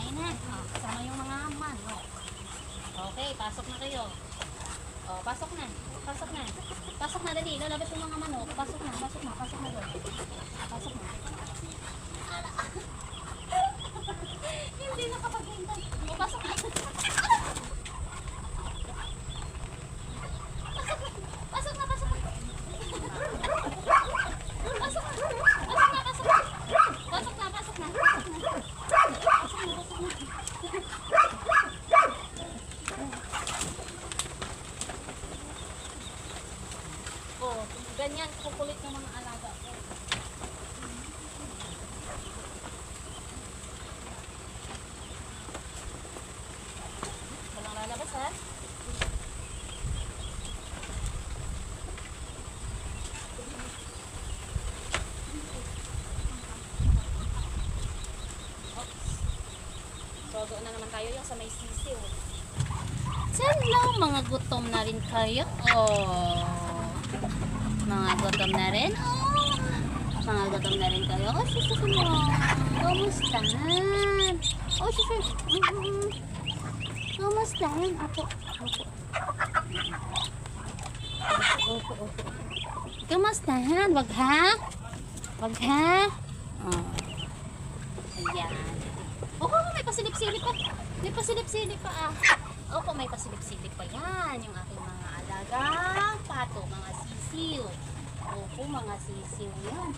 Okay na. Kasama yung mga aman. Okay, pasok na kayo. Pasok na. Pasok na. Pasok na, dali. Lalabas yung mga manok. Pasok na, pasok na, pasok na doon. Pasok na. Hindi nakapaghintay. Pasok na. Ganyan, kukulit ng mga alaga ko. Walang lalabas, ha? Oops. So, doon na naman tayo yung sa may sisiw. Hello, mga gutom na rin kayo. Mga gutom na rin. Mga gutom na rin kayo. Susunod mo. Kumustahan? Susunod. Kumustahan? Opo. Kumustahan? Wag ha? Wag ha? Ayan. May pasilip-silip pa. May pasilip-silip pa Opo, may pasilip-silip pa yan. Yung aking mga alagang pato, mga sisiw. Opo, mga sisiw yan.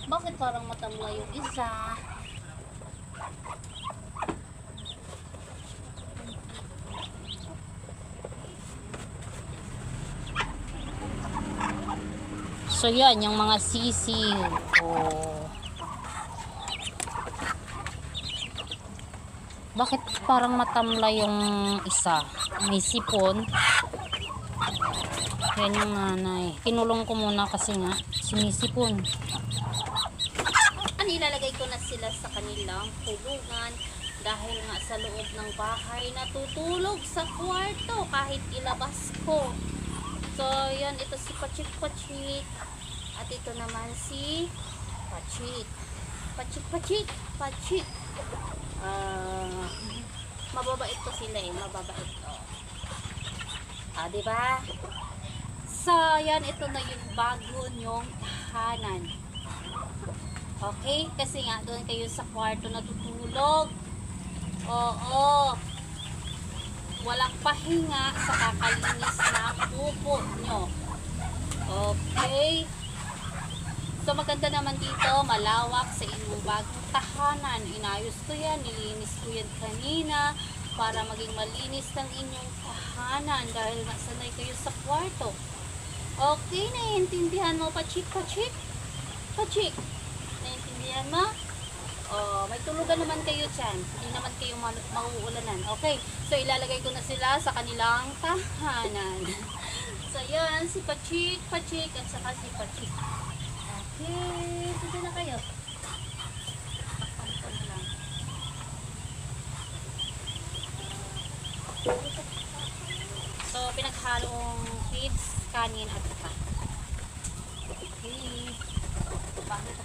Bakit parang matamla yung isa? So yan, yung mga sisiw. Bakit parang matamla yung isa? May sipon. Yan yung nanay. Kinulong ko muna kasi nga sinisipon. Nilalagay ko na sila sa kanilang kulungan dahil nga sa loob ng bahay natutulog sa kwarto kahit ilabas ko. So, yan, ito si Pachik. At ito naman si Pachik. Pachik. Mababait to sila mababait to. Diba? So, yan, ito na yung bago nyong tahanan. Okay? Kasi nga, doon kayo sa kwarto natutulog. Oo. Walang pahinga sa kakalinis ng pupo nyo. Okay? So, maganda naman dito, malawak sa inyong bagong tahanan. Inayos ko yan, nilinis ko yan kanina para maging malinis ng inyong tahanan dahil masanay kayo sa kwarto. Okay, naiintindihan mo, Pachik? Naiintindihan mo? May tulugan naman kayo dyan. Hindi naman kayo mauulanan. Okay, so ilalagay ko na sila sa kanilang tahanan. So, yan, si Pachik at saka si Pachik. Okay, dito na kayo. Takpan ko na lang. So, pinaghalong feeds, kanin at saka. Okay. Bakit ito